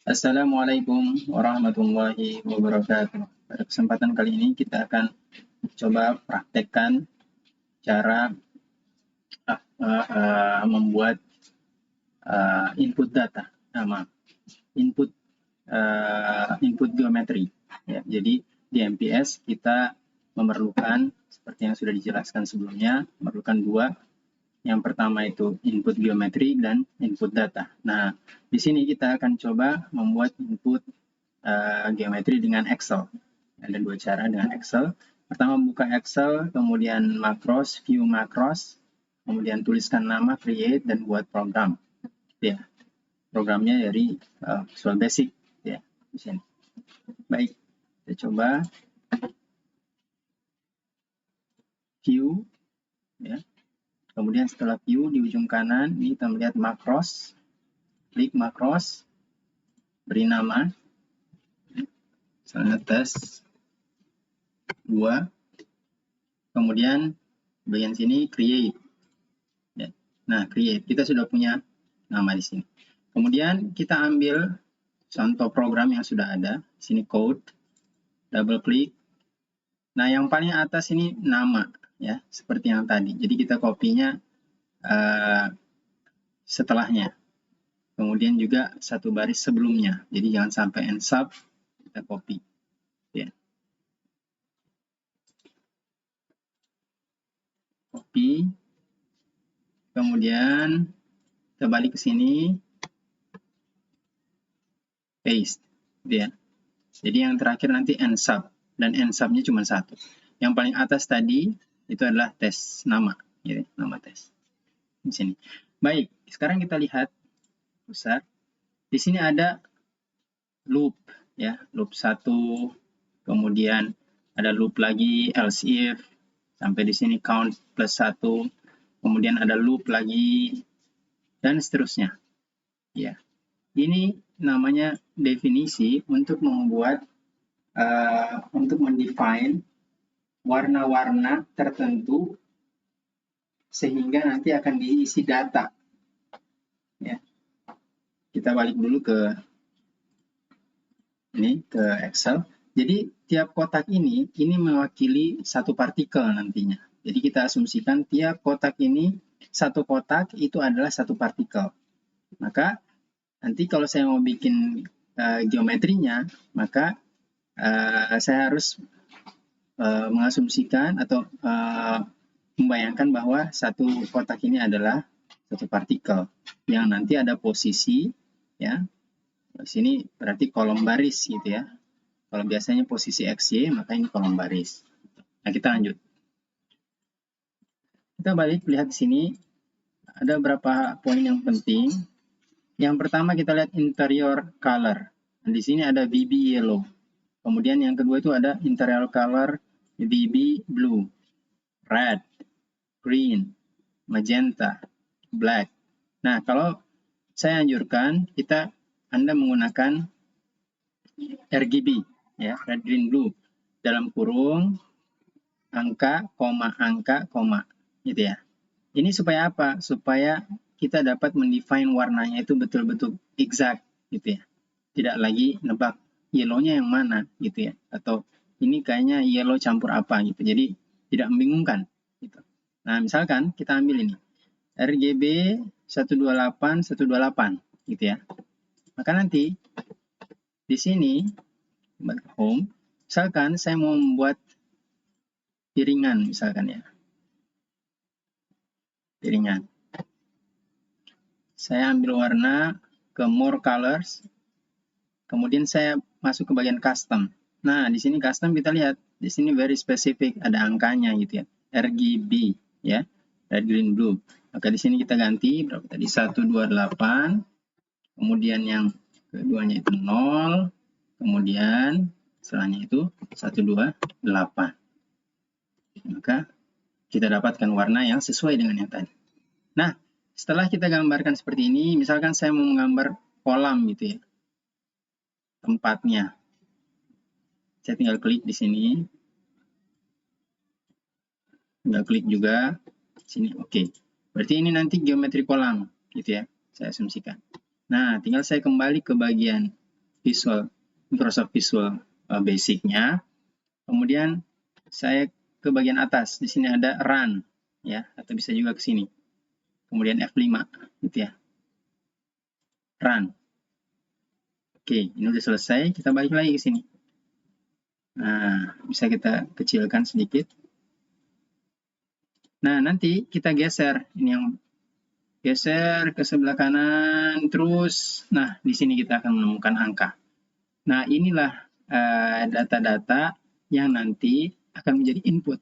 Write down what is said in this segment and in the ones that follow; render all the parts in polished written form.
Assalamualaikum warahmatullahi wabarakatuh. Pada kesempatan kali ini kita akan coba praktekkan cara membuat input data, input geometri. Ya, jadi di MPS kita memerlukan seperti yang sudah dijelaskan sebelumnya, memerlukan dua. Yang pertama itu input geometri dan input data. Nah, di sini kita akan coba membuat input geometri dengan Excel. Ada dua cara dengan Excel. Pertama buka Excel, kemudian makros, view makros, kemudian tuliskan nama, create, dan buat program. Ya, programnya dari Visual Basic. Ya, di sini. Baik, kita coba view. Ya. Kemudian setelah view di ujung kanan, ini kita melihat makros. Klik makros, beri nama, misalnya tes 2, kemudian bagian sini create. Ya. Nah, create, kita sudah punya nama di sini. Kemudian kita ambil contoh program yang sudah ada, sini code, double klik. Nah, yang paling atas ini nama, ya, seperti yang tadi. Jadi kita kopinya setelahnya. Kemudian juga satu baris sebelumnya. Jadi jangan sampai end sub, kita copy. Ya. Copy. Kemudian kita balik ke sini. Paste. Ya. Jadi yang terakhir nanti end sub. Dan end sub-nya cuma satu. Yang paling atas tadi itu adalah tes nama. Ya, nama tes. Di sini. Baik, sekarang kita lihat besar. Di sini ada loop, ya, loop 1, kemudian ada loop lagi else if, sampai di sini count plus 1, kemudian ada loop lagi, dan seterusnya. Ya, ini namanya definisi untuk membuat, untuk mendefine warna-warna tertentu sehingga nanti akan diisi data. Ya, kita balik dulu ke Excel. Jadi tiap kotak ini mewakili satu partikel nantinya. Jadi kita asumsikan tiap kotak ini, satu kotak itu adalah satu partikel. Maka nanti kalau saya mau bikin geometrinya, maka saya harus mengasumsikan atau membayangkan bahwa satu kotak ini adalah satu partikel yang nanti ada posisi, ya. Di sini berarti kolom baris gitu ya. Kalau biasanya posisi XY, maka ini kolom baris. Nah, kita lanjut. Kita balik lihat di sini ada beberapa poin yang penting. Yang pertama kita lihat interior color. Di sini ada BB yellow. Kemudian yang kedua itu ada interior color BB blue, red, green, magenta, black. Nah, kalau saya anjurkan Anda menggunakan RGB, ya, red, green, blue, dalam kurung angka, koma, gitu ya. Ini supaya apa? Supaya kita dapat mendefine warnanya itu betul-betul exact, gitu ya. Tidak lagi nebak yellow-nya yang mana, gitu ya. Atau ini kayaknya yellow campur apa, gitu. Jadi tidak membingungkan, gitu. Nah, misalkan kita ambil ini RGB 128, gitu ya. Maka nanti di sini home, misalkan saya mau membuat piringan, misalkan ya. Piringan. Saya ambil warna ke more colors. Kemudian saya masuk ke bagian custom. Nah, di sini custom kita lihat. Di sini very specific, ada angkanya gitu ya. RGB, ya. Red, green, blue. Maka di sini kita ganti berapa tadi? 128. Kemudian yang keduanya itu 0. Kemudian setelahnya itu 128. Maka kita dapatkan warna yang sesuai dengan yang tadi. Nah, setelah kita gambarkan seperti ini, misalkan saya mau menggambar kolam gitu ya, tempatnya. Saya tinggal klik di sini. Tinggal klik juga. Sini, oke. Berarti ini nanti geometri kolam gitu ya, saya asumsikan. Nah, tinggal saya kembali ke bagian Microsoft Visual Basic-nya. Kemudian saya ke bagian atas. Di sini ada Run, ya, atau bisa juga ke sini. Kemudian F5, gitu ya. Run. Oke, ini udah selesai. Kita balik lagi ke sini. Nah, bisa kita kecilkan sedikit. Nah, nanti kita geser. Ini yang geser ke sebelah kanan terus. Nah, di sini kita akan menemukan angka. Nah, inilah data-data yang nanti akan menjadi input.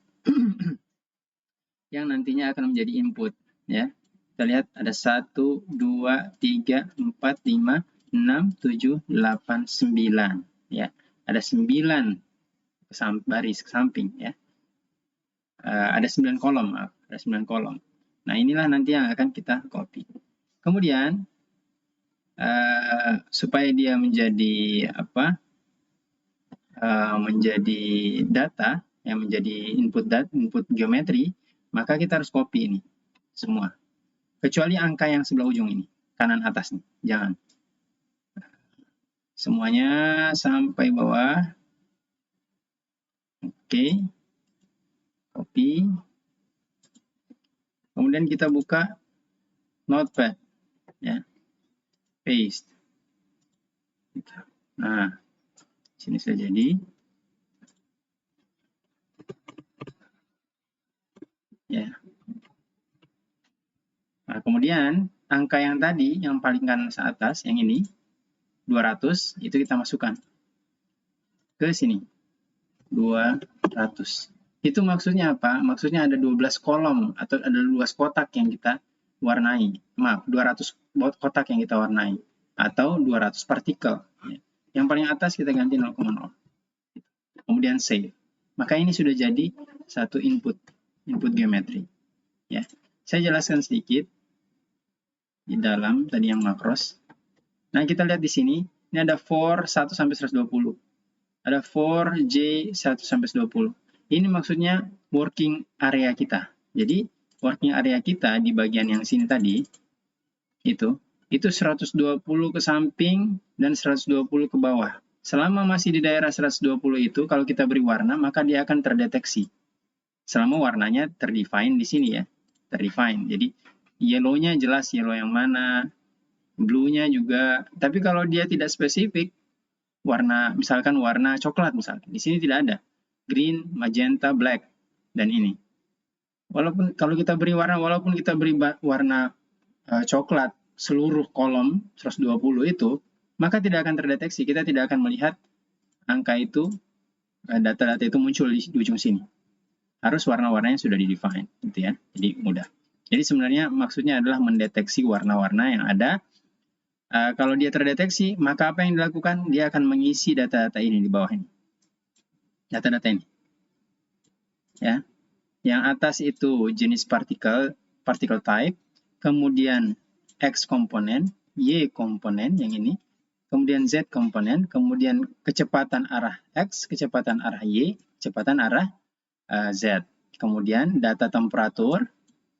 Yang nantinya akan menjadi input, ya. Kita lihat ada 1, 2, 3, 4, 5, 6, 7, 8, 9, ya. Ada 9 baris ke samping, ya. Ada 9 kolom, ada 9 kolom. Nah, inilah nanti yang akan kita copy. Kemudian supaya dia menjadi menjadi data yang menjadi input geometri, maka kita harus copy ini semua. Kecuali angka yang sebelah ujung ini, kanan atas nih, jangan. Semuanya sampai bawah. Oke. Copy. Kemudian kita buka Notepad, ya. Paste. Nah, sini saja jadi. Ya. Nah, kemudian angka yang tadi, yang paling kanan atas, yang ini, 200, itu kita masukkan ke sini. 200. Itu maksudnya apa? Maksudnya ada 12 kolom atau ada 12 kotak yang kita warnai. Maaf, 200 kotak yang kita warnai. Atau 200 partikel. Yang paling atas kita ganti 0,0. Kemudian save. Maka ini sudah jadi satu input geometri. Ya. Saya jelaskan sedikit di dalam tadi yang makros. Nah, kita lihat di sini, ini ada for 1 sampai 120. Ada for J 1 sampai 120. Ini maksudnya working area kita. Jadi, working area kita di bagian yang sini tadi, itu 120 ke samping dan 120 ke bawah. Selama masih di daerah 120 itu, kalau kita beri warna, maka dia akan terdeteksi. Selama warnanya terdefine di sini ya. Terdefine. Jadi, yellow-nya jelas yellow yang mana, blue-nya juga. Tapi kalau dia tidak spesifik, warna, misalkan warna coklat misalkan. Di sini tidak ada. Green, magenta, black, dan ini. Walaupun kalau kita beri warna, walaupun kita beri warna coklat seluruh kolom 120 itu, maka tidak akan terdeteksi. Kita tidak akan melihat angka itu, data-data itu muncul di ujung sini. Harus warna-warnanya sudah di-define, gitu ya. Jadi mudah. Jadi sebenarnya maksudnya adalah mendeteksi warna-warna yang ada. Kalau dia terdeteksi, maka apa yang dilakukan? Dia akan mengisi data-data ini di bawah ini. Data-data ini. Ya. Yang atas itu jenis particle type, kemudian X komponen, Y komponen yang ini, kemudian Z komponen, kemudian kecepatan arah X, kecepatan arah Y, kecepatan arah Z. Kemudian data temperatur,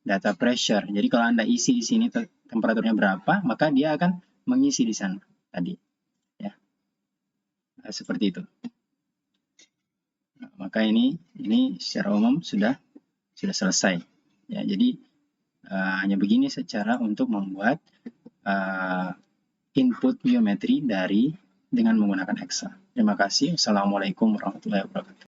data pressure. Jadi kalau Anda isi di sini temperaturnya berapa, maka dia akan mengisi di sana tadi. Ya. Seperti itu. Nah, maka ini secara umum sudah selesai. Ya, jadi hanya begini secara untuk membuat input geometri dengan menggunakan Excel. Terima kasih. Assalamualaikum warahmatullahi wabarakatuh.